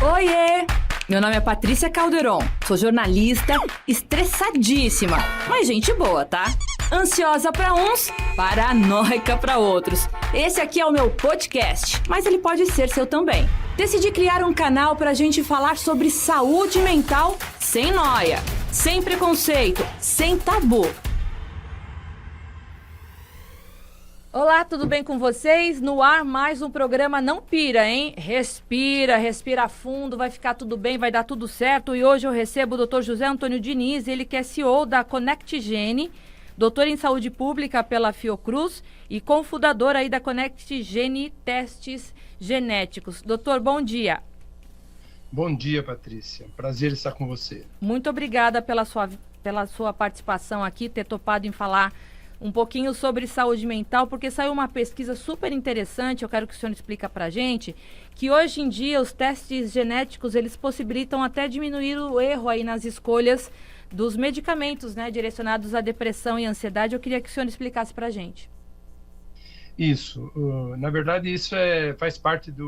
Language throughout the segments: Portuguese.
Oiê! Meu nome é Patrícia Calderon, sou jornalista, estressadíssima, mas gente boa, tá? Ansiosa pra uns, paranoica pra outros. Esse aqui é o meu podcast, mas ele pode ser seu também. Decidi criar um canal pra gente falar sobre saúde mental sem nóia, sem preconceito, sem tabu. Olá, tudo bem com vocês? No ar, mais um programa Não Pira, hein? Respira, respira fundo, vai ficar tudo bem, vai dar tudo certo. E hoje eu recebo o Dr. José Antônio Diniz, ele que é CEO da ConnectGene, doutor em saúde pública pela Fiocruz e cofundador aí da ConnectGene Testes Genéticos. Doutor, bom dia. Bom dia, Patrícia. Prazer estar com você. Muito obrigada pela sua participação aqui, ter topado em falar um pouquinho sobre saúde mental, porque saiu uma pesquisa super interessante, eu quero que o senhor explique pra gente, que hoje em dia os testes genéticos, eles possibilitam até diminuir o erro aí nas escolhas dos medicamentos, né, direcionados à depressão e ansiedade. Eu queria que o senhor explicasse pra gente. Isso, na verdade isso faz parte de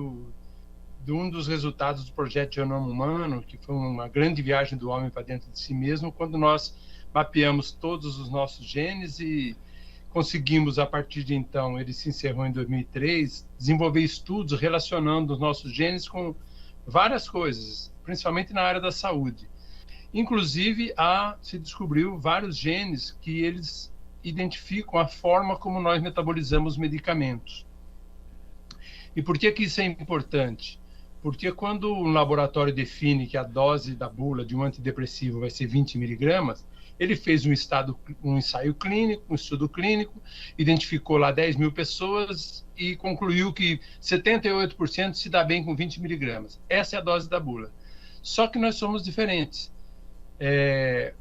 um dos resultados do projeto Genoma Humano, que foi uma grande viagem do homem para dentro de si mesmo, quando nós mapeamos todos os nossos genes e conseguimos, a partir de então, ele se encerrou em 2003, desenvolver estudos relacionando os nossos genes com várias coisas, principalmente na área da saúde. Inclusive, se descobriu vários genes que eles identificam a forma como nós metabolizamos medicamentos. E por que isso é importante? Porque quando um laboratório define que a dose da bula de um antidepressivo vai ser 20 miligramas, ele fez um ensaio clínico, um estudo clínico, identificou lá 10 mil pessoas e concluiu que 78% se dá bem com 20 miligramas. Essa é a dose da bula. Só que nós somos diferentes.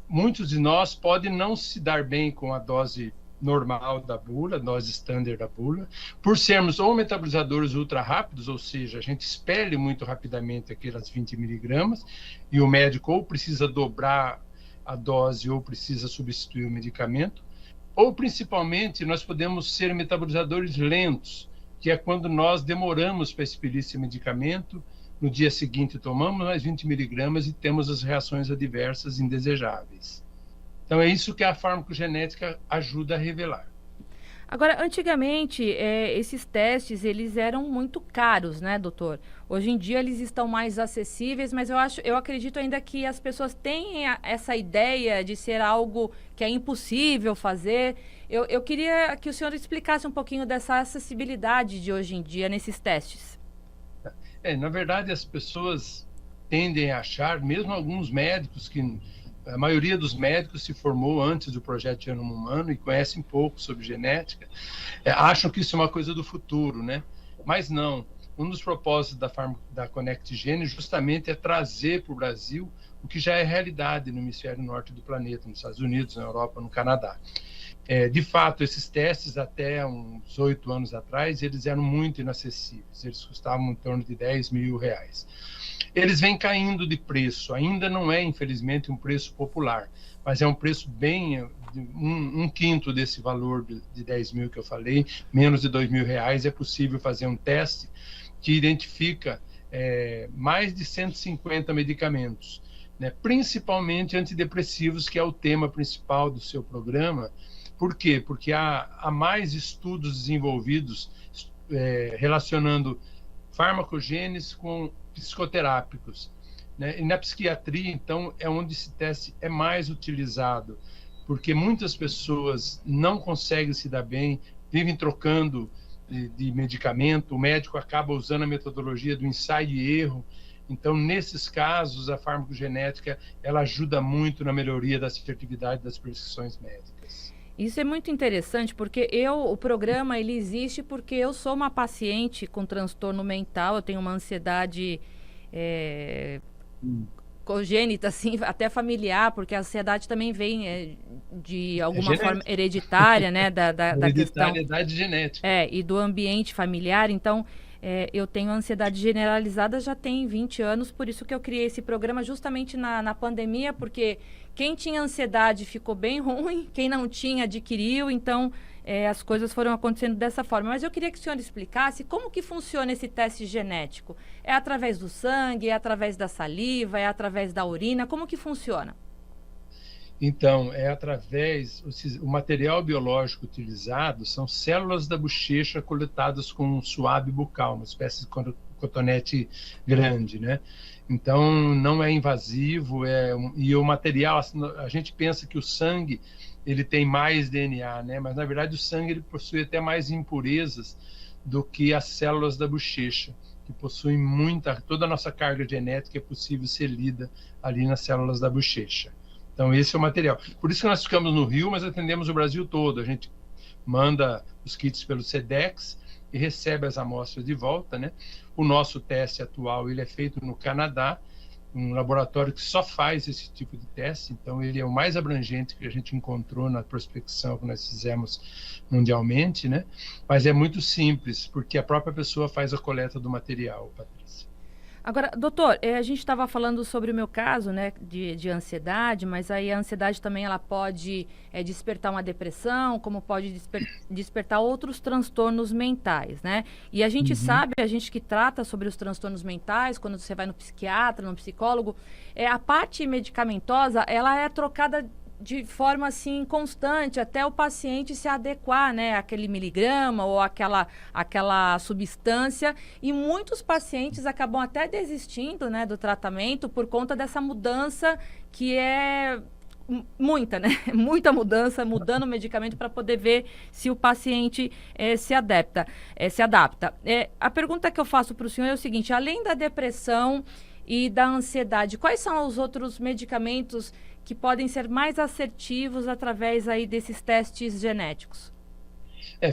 Muitos de nós podem não se dar bem com a dose normal da bula, dose standard da bula, por sermos ou metabolizadores ultra rápidos, ou seja, a gente expele muito rapidamente aquelas 20 miligramas, e o médico ou precisa dobrar a dose ou precisa substituir o medicamento, ou principalmente nós podemos ser metabolizadores lentos, que é quando nós demoramos para expelir esse medicamento, no dia seguinte tomamos mais 20 miligramas e temos as reações adversas indesejáveis. Então é isso que a farmacogenética ajuda a revelar. Agora, antigamente, esses testes, eles eram muito caros, né, doutor? Hoje em dia eles estão mais acessíveis, mas eu acredito ainda que as pessoas têm essa ideia de ser algo que é impossível fazer. Eu queria que o senhor explicasse um pouquinho dessa acessibilidade de hoje em dia nesses testes. Na verdade, as pessoas tendem a achar, mesmo alguns médicos a maioria dos médicos se formou antes do projeto Genoma Humano e conhecem pouco sobre genética, acham que isso é uma coisa do futuro, né? Mas não. Um dos propósitos da ConnectGene justamente é trazer para o Brasil o que já é realidade no hemisfério norte do planeta, nos Estados Unidos, na Europa, no Canadá. De fato, esses testes, até uns 8 anos atrás, eles eram muito inacessíveis, eles custavam em torno de 10 mil reais. Eles vêm caindo de preço, ainda não é, infelizmente, um preço popular, mas é um preço bem, um quinto desse valor de 10 mil que eu falei, menos de 2 mil reais, é possível fazer um teste que identifica mais de 150 medicamentos, né, principalmente antidepressivos, que é o tema principal do seu programa. Por quê? Porque há mais estudos desenvolvidos relacionando farmacogenes com psicoterápicos, né? E na psiquiatria, então, é onde esse teste é mais utilizado, porque muitas pessoas não conseguem se dar bem, vivem trocando de medicamento, o médico acaba usando a metodologia do ensaio e erro. Então, nesses casos, a farmacogenética ela ajuda muito na melhoria da assertividade das prescrições médicas. Isso é muito interessante, porque o programa ele existe porque eu sou uma paciente com transtorno mental, eu tenho uma ansiedade congênita, assim, até familiar, porque a ansiedade também vem de alguma forma hereditária, né, da questão hereditariedade genética. e do ambiente familiar. Então, Eu tenho ansiedade generalizada já tem 20 anos, por isso que eu criei esse programa justamente na pandemia, porque quem tinha ansiedade ficou bem ruim, quem não tinha adquiriu, então as coisas foram acontecendo dessa forma. Mas eu queria que o senhor explicasse como que funciona esse teste genético. É através do sangue, é através da saliva, é através da urina, como que funciona? Então, o material biológico utilizado são células da bochecha coletadas com um suave bucal, uma espécie de cotonete grande, né? Então, não é invasivo, e o material, assim, a gente pensa que o sangue, ele tem mais DNA, né? Mas, na verdade, o sangue ele possui até mais impurezas do que as células da bochecha, que possuem toda a nossa carga genética é possível ser lida ali nas células da bochecha. Então, esse é o material. Por isso que nós ficamos no Rio, mas atendemos o Brasil todo. A gente manda os kits pelo Sedex e recebe as amostras de volta, né? O nosso teste atual, ele é feito no Canadá, um laboratório que só faz esse tipo de teste. Então, ele é o mais abrangente que a gente encontrou na prospecção que nós fizemos mundialmente, né? Mas é muito simples, porque a própria pessoa faz a coleta do material, Patrícia. Agora, doutor, a gente estava falando sobre o meu caso, né, de ansiedade, mas aí a ansiedade também ela pode despertar uma depressão, como pode despertar outros transtornos mentais, né? E a gente sabe, a gente que trata sobre os transtornos mentais, quando você vai no psiquiatra, no psicólogo, a parte medicamentosa, ela é trocada de forma assim constante até o paciente se adequar, né, àquele miligrama ou aquela substância, e muitos pacientes acabam até desistindo, né, do tratamento por conta dessa mudança que é muita, né? Muita mudança, mudando o medicamento para poder ver se o paciente se adapta. A pergunta que eu faço para o senhor é o seguinte: além da depressão e da ansiedade, quais são os outros medicamentos que podem ser mais assertivos através aí desses testes genéticos?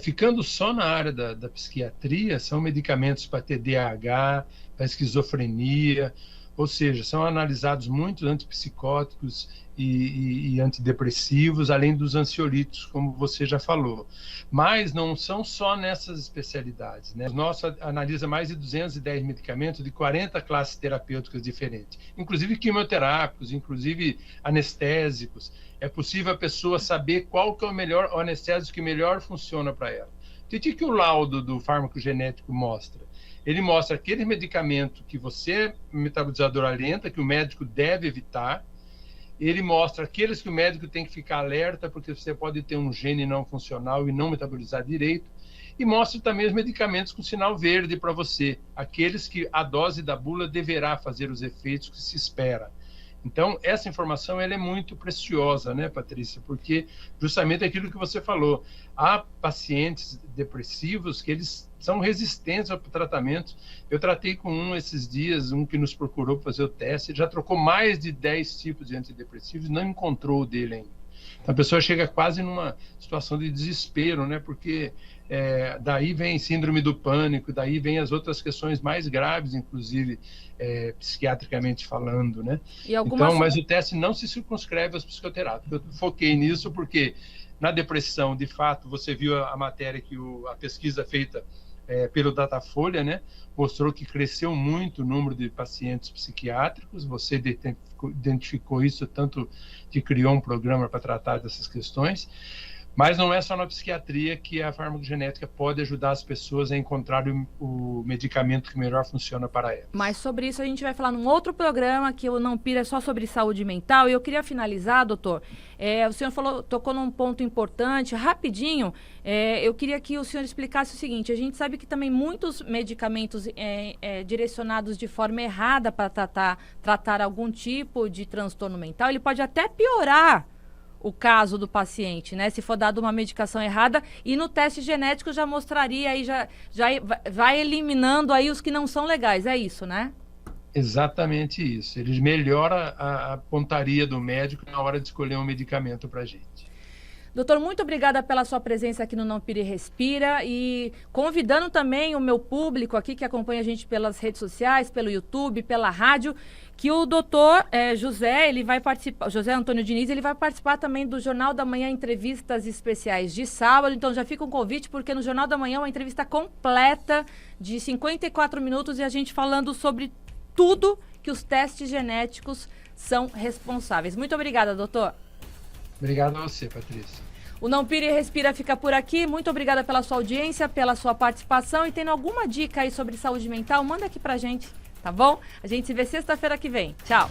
Ficando só na área da psiquiatria, são medicamentos para TDAH, para esquizofrenia, ou seja, são analisados muitos antipsicóticos e antidepressivos, além dos ansiolíticos, como você já falou. Mas não são só nessas especialidades, né? O nosso analisa mais de 210 medicamentos de 40 classes terapêuticas diferentes, inclusive quimioterápicos, inclusive anestésicos. É possível a pessoa saber qual que é o anestésico que melhor funciona para ela. O que o laudo do farmacogenético mostra? Ele mostra aquele medicamento que você, metabolizadora lenta, que o médico deve evitar. Ele mostra aqueles que o médico tem que ficar alerta, porque você pode ter um gene não funcional e não metabolizar direito. E mostra também os medicamentos com sinal verde para você, aqueles que a dose da bula deverá fazer os efeitos que se espera. Então, essa informação ela é muito preciosa, né, Patrícia? Porque justamente aquilo que você falou, há pacientes depressivos que eles são resistentes ao tratamento. Eu tratei com um esses dias, um que nos procurou para fazer o teste, ele já trocou mais de 10 tipos de antidepressivos, não encontrou o dele ainda. Então, a pessoa chega quase numa situação de desespero, né? Porque daí vem síndrome do pânico, daí vem as outras questões mais graves, inclusive psiquiatricamente falando, né? Então, mas o teste não se circunscreve aos psicoterápicos. Eu foquei nisso porque na depressão, de fato, você viu a matéria que a pesquisa feita pelo Datafolha, né, mostrou que cresceu muito o número de pacientes psiquiátricos. Você identificou isso, tanto que criou um programa para tratar dessas questões. Mas não é só na psiquiatria que a farmacogenética pode ajudar as pessoas a encontrar o medicamento que melhor funciona para elas. Mas sobre isso a gente vai falar num outro programa, que o Não Pira é só sobre saúde mental. E eu queria finalizar, doutor. O senhor tocou num ponto importante, rapidinho. Eu queria que o senhor explicasse o seguinte: a gente sabe que também muitos medicamentos direcionados de forma errada para tratar algum tipo de transtorno mental, ele pode até piorar o caso do paciente, né? Se for dado uma medicação errada, e no teste genético já mostraria aí, já vai eliminando aí os que não são legais, é isso, né? Exatamente isso. Ele melhora a pontaria do médico na hora de escolher um medicamento para a gente. Doutor, muito obrigada pela sua presença aqui no Não Pira e Respira e convidando também o meu público aqui que acompanha a gente pelas redes sociais, pelo YouTube, pela rádio, que o doutor José, ele vai participar, José Antônio Diniz, ele vai participar também do Jornal da Manhã Entrevistas Especiais de sábado, então já fica um convite, porque no Jornal da Manhã é uma entrevista completa de 54 minutos e a gente falando sobre tudo que os testes genéticos são responsáveis. Muito obrigada, doutor. Obrigado a você, Patrícia. O Não Pira e Respira fica por aqui. Muito obrigada pela sua audiência, pela sua participação. E tendo alguma dica aí sobre saúde mental, manda aqui pra gente, tá bom? A gente se vê sexta-feira que vem. Tchau!